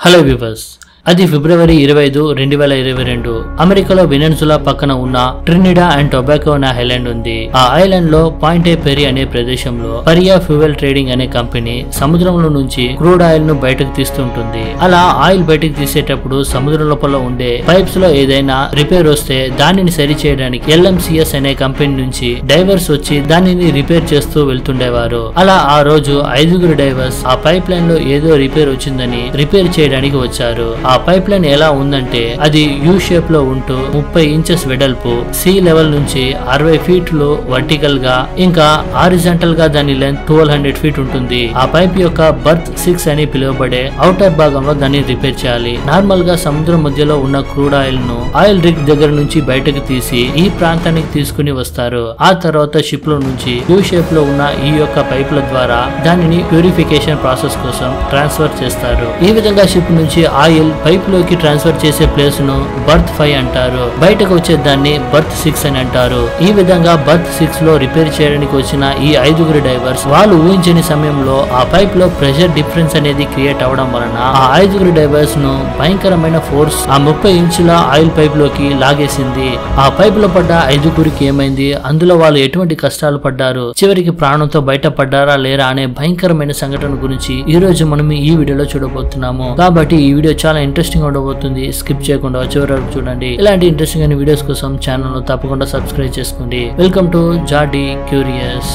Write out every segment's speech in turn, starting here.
Hello viewers, అది ఫిబ్రవరి 25, 2022 అమెరికాలో Venezuela పక్కన ఉన్న ట్రినిడా అండ్ టొబాకో అనే ఐలాండ్ ఉంది. ఆ ఐలాండ్ లో పాయింట్ ఏ పెరి అనే ప్రదేశంలో పరియా ఫ్యూయల్ ట్రేడింగ్ అనే కంపెనీ సముద్రంలో నుంచి క్రూడ్ ఆయిల్ ను బయటకు తీస్తుంటుంది. అలా ఆయిల్ బయటకు తీసేటప్పుడు సముద్రం లోపల ఉండే పైప్స్ లో ఏదైనా రిపేర్ వస్తే దానిని సరి చేయడానికి LMCS అనే కంపెనీ నుంచి డైవర్స్ వచ్చి దానిని రిపేర్ చేస్తూ వెళ్తుండేవారు. అలా ఆ రోజు 5 డైవర్స్ ఆ పైప్ లైన్ లో ఏదో రిపేర్ వచ్చిందని రిపేర్ చేయడానికి వచ్చారు. ఆ పైప్ లైన్ ఎలా ఉందంటే అది యూ షేప్ లో ఉంటూ 30 ఇంచెస్ వెడల్పు, సీ లెవెల్ నుంచి 60 ఫీట్లు వర్టికల్ గా, ఇంకా హారిజాంటల్ గా దాని లెంత్ 1200 ఫీట్ ఉంటుంది. ఆ పైప్ యొక్క బర్త్ 6 అని పిలువబడే అవుటర్ భాగంలో దాన్ని రిపేర్ చేయాలి. నార్మల్ గా సముద్రం మధ్యలో ఉన్న క్రూడ్ ఆయిల్ ను ఆయిల్ రిగ్ దగ్గర నుంచి బయటకు తీసి ఈ ప్రాంతానికి తీసుకుని వస్తారు. ఆ తర్వాత షిప్ లో నుంచి యూ షేప్ లో ఉన్న ఈ యొక్క పైపుల ద్వారా దానిని ప్యూరిఫికేషన్ ప్రాసెస్ కోసం ట్రాన్స్ఫర్ చేస్తారు. ఈ విధంగా షిప్ నుంచి ఆయిల్ పైప్ లోకి ట్రాన్స్ఫర్ చేసే ప్లేస్ ను బర్త్ 5 అంటారు. బయటకు వచ్చే దాన్ని బర్త్ 6 అని అంటారు. ఈ విధంగా బర్త్ 6 లో రిపేర్ చేయడానికి వచ్చిన ఈ 5 డైవర్స్ వాళ్ళు ఊహించని సమయంలో ఆ పైప్ లో ప్రెషర్ డిఫరెన్స్ అనేది క్రియేట్ అవడం వలన ఆ 5 డైవర్స్ ను భయంకరమైన ఫోర్స్ ఆ 30 ఇంచుల ఆయిల్ పైప్ లోకి లాగేసింది. ఆ పైప్ లో పడ్డ 5 ఏమైంది, అందులో వాళ్ళు ఎటువంటి కష్టాలు పడ్డారు, చివరికి ప్రాణంతో బయటపడ్డారా లేరా అనే భయంకరమైన సంఘటన గురించి ఈ రోజు మనం ఈ వీడియోలో చూడబోతున్నాము. కాబట్టి ఈ వీడియో చాలా ఇంట్రెస్టింగ్ ఉండబోతుంది. స్కిప్ చేయకుండా చివరి వరకు చూడండి. ఇలాంటి ఇంట్రెస్టింగ్ అయిన వీడియోస్ కోసం ఛానల్ ను తప్పకుండా సబ్స్క్రైబ్ చేసుకోండి. వెల్కమ్ టు జాడీ క్యూరియస్.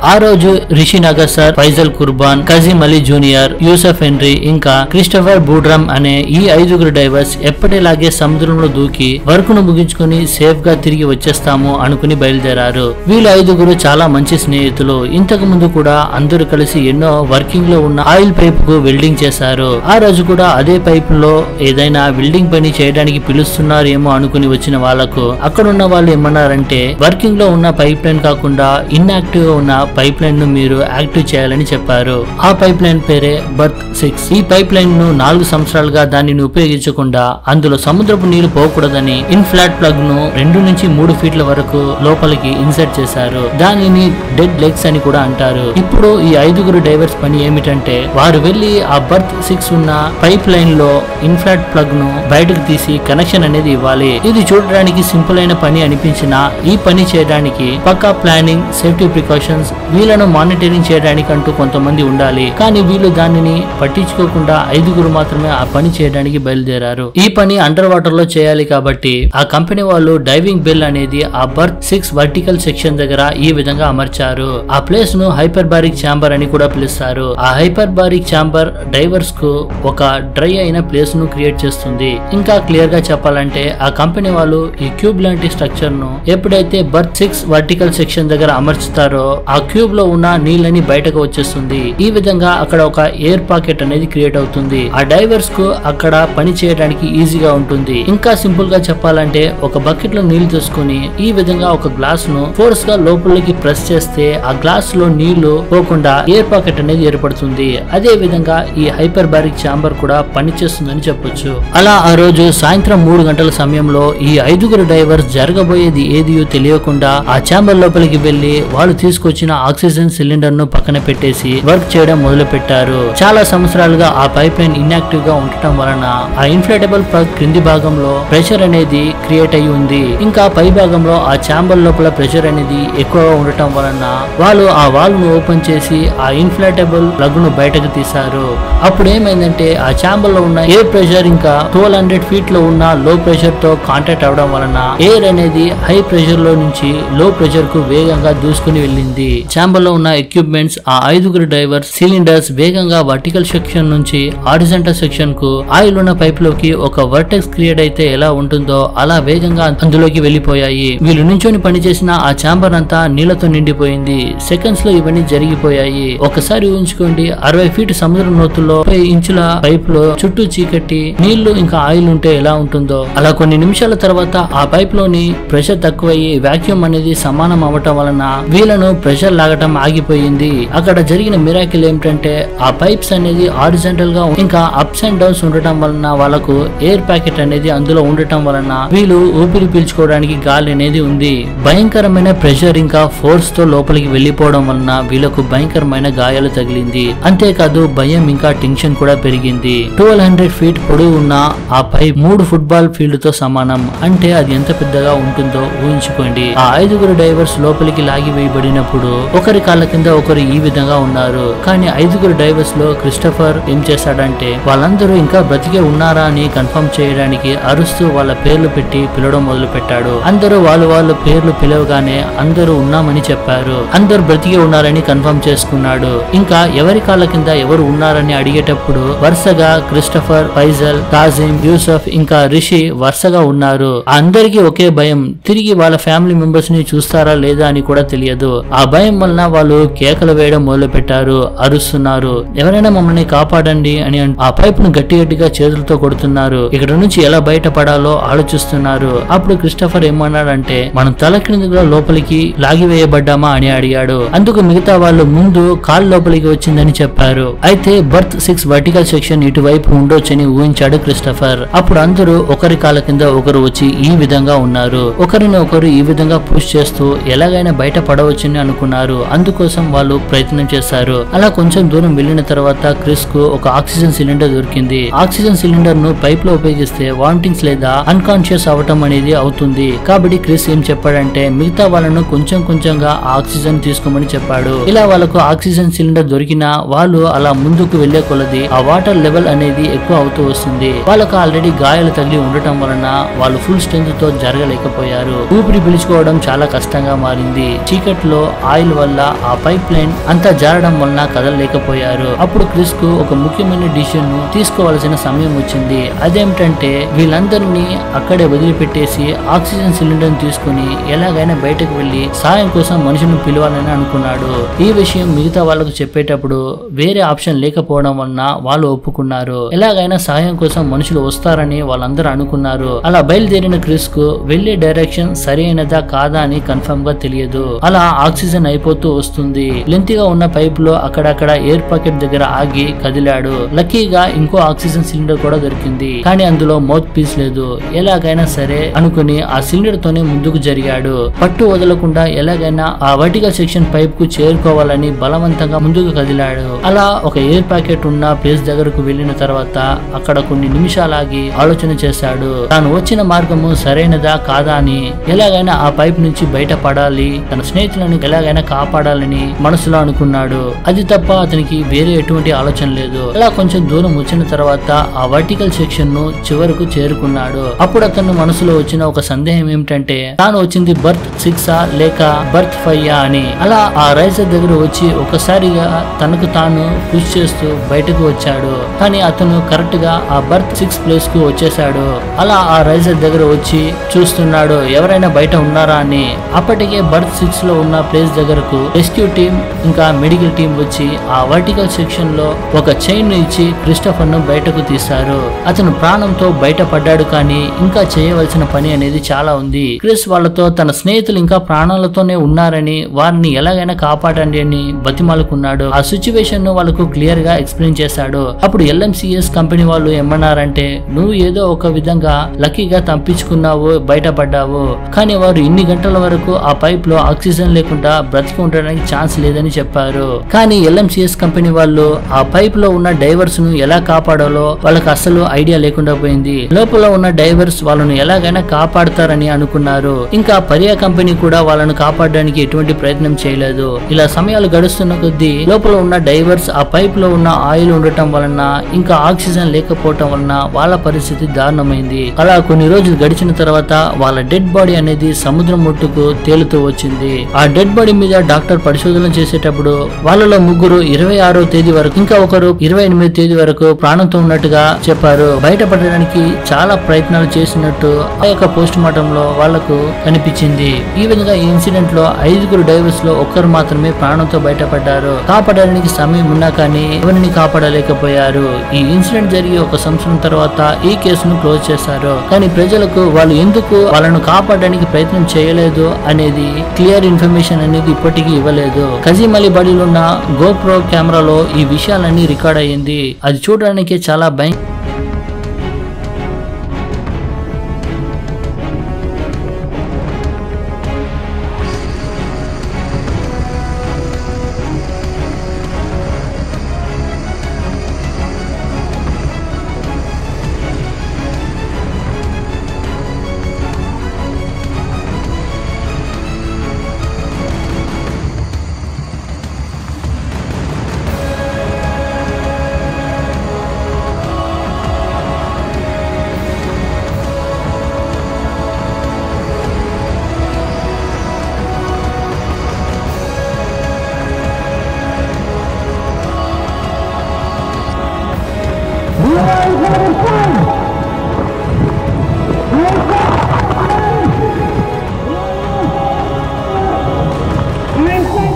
ఆ రోజు Rishi Nagar sir, Faisal Qurban, Kazim Ali junior, Yusuf Henry ఇంకా క్రిస్టఫర్ బూడ్రమ్ అనే ఈ 5 డైవర్స్ ఎప్పటిలాగే సముద్రంలో దూకి వర్క్ ను ముగించుకుని సేఫ్ గా తిరిగి వచ్చేస్తాము అనుకుని బయలుదేరారు. వీళ్ళు 5 చాలా మంచి స్నేహితులు. ఇంతకు ముందు కూడా అందరూ కలిసి ఎన్నో వర్కింగ్ లో ఉన్న ఆయిల్ పైప్ కు వెల్డింగ్ చేశారు. ఆ రోజు కూడా అదే పైప్ లో ఏదైనా వెల్డింగ్ పని చేయడానికి పిలుస్తున్నారేమో అనుకుని వచ్చిన వాళ్లకు అక్కడున్న వాళ్ళు ఏమన్నారంటే, వర్కింగ్ లో ఉన్న పైప్ లైన్ కాకుండా ఇన్యాక్టివ్ గా ఉన్న పైప్ లైన్ ను మీరు యాక్టివ్ చేయాలని చెప్పారు. ఆ పైప్ లైన్ పేరే బర్త్ 6. ఈ పైప్ లైన్ ను 4 సంవత్సరాలుగా దానిని ఉపయోగించకుండా అందులో సముద్రపు నీళ్లు పోకూడదని ఇన్ఫ్లాట్ ప్లగ్ ను 2 నుంచి 3 ఫీట్ల వరకు లోపలికి ఇన్సర్ట్ చేశారు. దానిని డెడ్ లెగ్స్ అని కూడా అంటారు. ఇప్పుడు ఈ 5 డైవర్స్ పని ఏమిటంటే, వారు వెళ్లి ఆ బర్త్ 6 ఉన్న పైప్ లైన్ లో ఇన్ఫ్లాట్ ప్లగ్ ను బయటకు తీసి కనెక్షన్ అనేది ఇవ్వాలి. ఇది చూడడానికి సింపుల్ అయిన పని అనిపించినా ఈ పని చేయడానికి పక్కా ప్లానింగ్, సేఫ్టీ ప్రికాషన్స్, వీళ్ళను మానిటరింగ్ చేయడానికి అంటూ కొంతమంది ఉండాలి. కానీ వీళ్ళు దానిని పట్టించుకోకుండా 5 మాత్రమే ఆ పని చేయడానికి బయలుదేరారు. ఈ పని అండర్ వాటర్ లో చేయాలి కాబట్టి ఆ కంపెనీ వాళ్ళు డైవింగ్ బెల్ అనేది ఆ బర్త్ 6 వర్టికల్ సెక్షన్ దగ్గర ఈ విధంగా అమర్చారు. ఆ ప్లేస్ ను హైపర్ బారిక్ ఛాంబర్ అని కూడా పిలుస్తారు. ఆ హైపర్ బారిక్ ఛాంబర్ డైవర్స్ కు ఒక డ్రై అయిన ప్లేస్ ను క్రియేట్ చేస్తుంది. ఇంకా క్లియర్ గా చెప్పాలంటే ఆ కంపెనీ వాళ్ళు ఈ క్యూబ్ లాంటి స్ట్రక్చర్ ను ఎప్పుడైతే బర్త్ 6 వర్టికల్ సెక్షన్ దగ్గర అమర్చుతారో ఆ క్యూబ్ లో ఉన్న నీళ్ళని బయటకు వచ్చేస్తుంది. ఈ విధంగా అక్కడ ఒక ఎయిర్ పాకెట్ అనేది క్రియేట్ అవుతుంది. ఆ డైవర్స్ కు అక్కడ పని చేయడానికి ఈజీగా ఉంటుంది. ఇంకా సింపుల్ గా చెప్పాలంటే ఒక బకెట్ లో నీళ్లు తీసుకుని ఈ విధంగా ఒక గ్లాస్ ను ఫోర్స్ గా లోపలికి ప్రెస్ చేస్తే ఆ గ్లాస్ లో నీళ్లు పోకుండా ఎయిర్ పాకెట్ అనేది ఏర్పడుతుంది. అదే విధంగా ఈ హైపర్ బారిక్ ఛాంబర్ కూడా పనిచేస్తుందని చెప్పొచ్చు. అలా ఆ రోజు సాయంత్రం 3 గంటల సమయంలో ఈ 5 డైవర్స్ జరగబోయేది ఏదియో తెలియకుండా ఆ ఛాంబర్ లోపలికి వెళ్లి వాళ్ళు తీసుకొచ్చిన ఆక్సిజన్ సిలిండర్ ను పక్కన పెట్టేసి వర్క్ చేయడం మొదలు పెట్టారు. చాలా సంవత్సరాలుగా ఆ పైప్ లైన్ ఇన్యాక్టివ్ గా ఉండటం వలన ఆ ఇన్ఫ్లేటబుల్ ప్లగ్ క్రింది భాగంలో ప్రెషర్ అనేది క్రియేట్ అయి ఉంది. ఇంకా పై భాగంలో ఆ ఛాంబర్ లోపల ప్రెషర్ అనేది ఎక్కువగా ఉండటం వలన వాళ్ళు ఆ వాల్ ను ఓపెన్ చేసి ఆ ఇన్ఫ్లేటబుల్ ప్లగ్ ను బయటకు తీశారు. అప్పుడు ఏమైందంటే ఆ ఛాంబర్ లో ఉన్న ఎయిర్ ప్రెషర్ ఇంకా 1200 ఫీట్ లో ఉన్న లో ప్రెషర్ తో కాంటాక్ట్ అవడం వలన ఎయిర్ అనేది హై ప్రెషర్ లో నుంచి లో ప్రెషర్ కు వేగంగా దూసుకుని వెళ్ళింది. ఛాంబర్ లో ఉన్న ఎక్విప్మెంట్స్ ఆ 5 డైవర్స్ సిలిండర్స్ వేగంగా వర్టికల్ సెక్షన్ నుంచి హారిజాంటల్ సెక్షన్ కు ఆయిల్ ఉన్న పైప్ లోకి ఒక వర్టెక్స్ క్రియేట్ అయితే ఎలా ఉంటుందో అలా వేగంగా అందులోకి వెళ్లిపోయాయి. వీళ్ళు నుంచొని పనిచేసిన ఆ ఛాంబర్ అంతా నీళ్లతో నిండిపోయింది. సెకండ్స్ లో ఇవన్నీ జరిగిపోయాయి. ఒకసారి ఊహించుకోండి, 60 ఫీట్ సముద్రం లోతుల్లో 30 ఇంచుల పైప్ లో చుట్టూ చీకటి నీళ్లు ఇంకా ఆయిల్ ఉంటే ఎలా ఉంటుందో. అలా కొన్ని నిమిషాల తర్వాత ఆ పైప్ లోని ప్రెషర్ తక్కువయ్యి వాక్యూమ్ అనేది సమానం అవటం వలన వీళ్ళను ప్రెషర్ ప్రెషర్ లాగటం ఆగిపోయింది. అక్కడ జరిగిన మిరాకిల్ ఏమిటంటే ఆ పైప్స్ అనేది హారిజాంటల్ గా ఇంకా అప్స్ అండ్ డౌన్స్ ఉండటం వలన వాళ్ళకు ఎయిర్ ప్యాకెట్ అనేది అందులో ఉండటం వలన వీళ్ళు ఊపిరి పీల్చుకోవడానికి గాలి అనేది ఉంది. భయంకరమైన ప్రెషర్ ఇంకా ఫోర్స్ తో లోపలికి వెళ్లిపోవడం వలన వీళ్ళకు భయంకరమైన గాయాలు తగిలింది. అంతేకాదు భయం ఇంకా టెన్షన్ కూడా పెరిగింది. 1200 ఫీట్ పొడవు ఉన్న ఆ పైప్ 3 ఫుట్బాల్ ఫీల్డ్ తో సమానం. అంటే అది ఎంత పెద్దగా ఉంటుందో ఊహించుకోండి. ఆ 5 డైవర్స్ లోపలికి లాగి వేయబడినప్పుడు ఒకరి కాళ్ళ కింద ఒకరు ఈ విధంగా ఉన్నారు. కానీ 5 డైవర్స్ లో క్రిస్టఫర్ ఏం చేశాడంటే వాళ్ళందరూ ఇంకా బ్రతికే ఉన్నారా అని కన్ఫర్మ్ చేయడానికి అరుస్తూ వాళ్ళ పేర్లు పెట్టి పిలవడం మొదలు పెట్టాడు. అందరూ వాళ్ళ పేర్లు పిలవగానే అందరూ ఉన్నామని చెప్పారు. అందరూ బ్రతికే ఉన్నారని కన్ఫర్మ్ చేసుకున్నాడు. ఇంకా ఎవరి కాళ్ళ కింద ఎవరు ఉన్నారని అడిగేటప్పుడు వరుసగా క్రిస్టఫర్, ఫైజల్, కాజిం, యూసఫ్ ఇంకా రిషి వరుసగా ఉన్నారు. అందరికీ ఒకే భయం. తిరిగి వాళ్ళ ఫ్యామిలీ మెంబర్స్ ని చూస్తారా లేదా అని కూడా తెలియదు. ఆ భయం వలన వాళ్ళు కేకలు వేయడం మొదలు పెట్టారు, అరుస్తున్నారు. ఎవరైనా మమ్మల్ని కాపాడండి అని ఆ పైప్ ను గట్టిగా చేతులతో కొడుతున్నారు. ఇక్కడ నుంచి ఎలా బయటపడాలో ఆలోచిస్తున్నారు. అప్పుడు క్రిస్టఫర్ ఏమన్నాడంటే మనం తల క్రిందుగా లోపలికి లాగివేయబడ్డామా అని అడిగాడు. అందుకు మిగతా వాళ్ళు ముందు కాల్ లోపలికి వచ్చిందని చెప్పారు. అయితే బర్త్ 6 వర్టికల్ సెక్షన్ ఇటువైపు ఉండొచ్చని ఊహించాడు క్రిస్టఫర్. అప్పుడు అందరూ ఒకరి కాళ్ళ కింద ఒకరు వచ్చి ఈ విధంగా ఉన్నారు. ఒకరిని ఒకరు ఈ విధంగా పుష్ చేస్తూ ఎలాగైనా బయట పడవచ్చని అనుకున్నారు. అందుకోసం వాళ్ళు ప్రయత్నం చేశారు. అలా కొంచెం దూరం వెళ్లిన తర్వాత క్రిస్ కు ఒక ఆక్సిజన్ సిలిండర్ దొరికింది. ఆక్సిజన్ సిలిండర్ ను పైప్ లో ఉపయోగిస్తే వామిటింగ్స్ లేదా అన్కాన్షియస్ అవటం అనేది అవుతుంది. కాబట్టి క్రిస్ ఏం చెప్పాడంటే మిగతా వాళ్ళను కొంచెంగా ఆక్సిజన్ తీసుకోమని చెప్పాడు. ఇలా వాళ్ళకు ఆక్సిజన్ సిలిండర్ దొరికినా వాళ్ళు అలా ముందుకు వెళ్లే కొలది ఆ వాటర్ లెవెల్ అనేది ఎక్కువ అవుతూ వస్తుంది. వాళ్ళకు ఆల్రెడీ గాయాలు తగిలి ఉండటం వలన వాళ్ళు ఫుల్ స్ట్రెంత్ తో జరగలేకపోయారు. ఊపిరి పీల్చుకోవడం చాలా కష్టంగా మారింది. చీకట్లో ఆయిల్ వల్ల ఆ పైప్ లైన్ అంతా జారడం వలన కదలలేకపోయారు. అప్పుడు క్రిస్ కు ఒక ముఖ్యమైన డిసిషన్ ను తీసుకోవాల్సిన సమయం వచ్చింది. అదేమిటంటే వీళ్ళందరినీ అక్కడే వదిలిపెట్టేసి ఆక్సిజన్ సిలిండర్ తీసుకుని ఎలాగైనా బయటకు వెళ్లి సాయం కోసం మనుషులను పిలవాలని అనుకున్నాడు. ఈ విషయం మిగతా వాళ్ళకు చెప్పేటప్పుడు వేరే ఆప్షన్ లేకపోవడం వలన వాళ్ళు ఒప్పుకున్నారు. ఎలాగైనా సాయం కోసం మనుషులు వస్తారని వాళ్ళందరూ అనుకున్నారు. అలా బయలుదేరిన క్రిస్ కు వెళ్లే డైరెక్షన్ సరైనదా కాదా అని కన్ఫర్మ్ గా తెలియదు. అలా ఆక్సిజన్ అయిపోతూ వస్తుంది. లెంతిగా ఉన్న పైప్ లో అక్కడక్కడ ఎయిర్ పాకెట్ దగ్గర ఆగి కదిలాడు. లక్కీగా ఇంకో ఆక్సిజన్ సిలిండర్ కూడా దొరికింది. కానీ అందులో మౌత్ పీస్ లేదు. ఎలాగైనా సరే అనుకుని ఆ సిలిండర్ తోనే ముందుకు జరిగాడు. పట్టు వదలకుండా ఎలాగైనా ఆ వర్టికల్ సెక్షన్ పైప్ కు చేరుకోవాలని బలవంతంగా ముందుకు కదిలాడు. అలా ఒక ఎయిర్ ప్యాకెట్ ఉన్న ప్లేస్ దగ్గరకు వెళ్లిన తర్వాత అక్కడ కొన్ని నిమిషాలాగి ఆలోచన చేశాడు. తాను వచ్చిన మార్గము సరైనదా కాదా అని, ఎలాగైనా ఆ పైప్ నుంచి బయట పడాలి, తన స్నేహితులను ఎలాగైనా కాపాడాలని మనసులో అనుకున్నాడు. అది తప్ప అతనికి వేరే ఎటువంటి ఆలోచన లేదు. అలా కొంచెం దూరం వచ్చిన తర్వాత ఆ వర్టికల్ సెక్షన్ ను చివరకు చేరుకున్నాడు. అప్పుడు అతను మనసులో వచ్చిన ఒక సందేహం ఏమిటంటే తాను వచ్చింది బర్త్ 6 లేక బర్త్ 5 అని. అలా ఆ రైజర్ దగ్గర వచ్చి ఒకసారిగా తనకు తాను పుష్ చేస్తూ బయటకు వచ్చాడు. కానీ అతను కరెక్ట్ గా ఆ బర్త్ 6 ప్లేస్ కు వచ్చేసాడు. అలా ఆ రైజర్ దగ్గర వచ్చి చూస్తున్నాడు ఎవరైనా బయట ఉన్నారా అని. అప్పటికే బర్త్ 6 లో ఉన్న ప్లేస్ దగ్గరకు రెస్క్యూ టీం ఇంకా మెడికల్ టీం వచ్చి ఆ వర్టికల్ సెక్షన్ లో ఒక చైన్ ను ఇచ్చి క్రిస్టఫర్ ను బయటకు తీశారు. అతను ప్రాణంతో బయట పడ్డాడు. కానీ ఇంకా చేయవలసిన పని అనేది చాలా ఉంది. క్రిస్ వాళ్ళతో తన స్నేహితులు ఇంకా ప్రాణాలతోనే ఉన్నారని, వారిని ఎలాగైనా కాపాడండి అని బతిమాలుకున్నాడు. ఆ సిచ్యువేషన్ ను వాళ్ళకు క్లియర్ గా ఎక్స్ప్లెయిన్ చేశాడు. అప్పుడు ఎల్ఎంసిఎస్ కంపెనీ వాళ్ళు ఏమన్నారంటే నువ్వు ఏదో ఒక విధంగా లక్కీగా తప్పించుకున్నావు, బయటపడ్డావు. కానీ వారు ఇన్ని గంటల వరకు ఆ పైప్ లో ఆక్సిజన్ లేకుండా బ్రతికి ఉండడానికి ఛాన్స్ లేదని చెప్పారు. కానీ ఎల్ఎంసిఎస్ కంపెనీ వాళ్ళు ఆ పైప్ లో ఉన్న డైవర్స్ ను ఎలా కాపాడాలో వాళ్ళకి అసలు ఐడియా లేకుండా పోయింది. లోపల ఉన్న డైవర్స్ వాళ్ళను ఎలాగైనా కాపాడతారని అనుకున్నారు. ఇంకా పరియా కంపెనీ కూడా వాళ్ళను కాపాడడానికి ఎటువంటి ప్రయత్నం చేయలేదు. ఇలా సమయాలు గడుస్తున్న కొద్దీ లోపల ఉన్న డైవర్స్ ఆ పైప్ లో ఉన్న ఆయిల్ ఉండటం వలన ఇంకా ఆక్సిజన్ లేకపోవటం వలన వాళ్ళ పరిస్థితి దారుణమైంది. అలా కొన్ని రోజులు గడిచిన తర్వాత వాళ్ళ డెడ్ బాడీ అనేది సముద్రం ఒడ్డుకు తేలుతూ వచ్చింది. ఆ డెడ్ బాడీ మీద డాక్టర్ పరిశోధన చేసేటప్పుడు వాళ్ళలో ముగ్గురు 26వ తేదీ వరకు, ఇంకా ఒకరు 28వ తేదీ వరకు ప్రాణంతో ఉన్నట్టుగా చెప్పారు. బయటపడడానికి చాలా ప్రయత్నాలు చేసినట్టు ఆ యొక్క పోస్ట్ మార్టం లో వాళ్లకు కనిపించింది. ఈ విధంగా ఈ ఇన్సిడెంట్ లో 5 డైవర్స్ లో ఒక్కరు మాత్రమే ప్రాణంతో బయటపడ్డారు. కాపాడడానికి సమయం ఉన్నా కానీ ఎవరిని కాపాడలేకపోయారు. ఈ ఇన్సిడెంట్ జరిగి 1 సంవత్సరం తర్వాత ఈ కేసును క్లోజ్ చేశారు. కానీ ప్రజలకు వాళ్ళు ఎందుకు వాళ్ళను కాపాడడానికి ప్రయత్నం చేయలేదు అనేది క్లియర్ ఇన్ఫర్మేషన్ అనేది ఇప్పటికీ ఇవ్వలేదు. కజీమ్ అలీ బడిలో ఉన్న గోప్రో కెమెరాలో ఈ విషయాలన్నీ రికార్డ్ అయ్యింది. అది చూడడానికి చాలా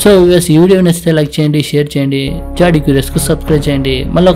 సో ఈ వీడియో నచ్చితే లైక్ చేయండి, షేర్ చేయండి, జాడీ క్యూరియస్ కు సబ్స్క్రైబ్ చేయండి. మళ్ళీ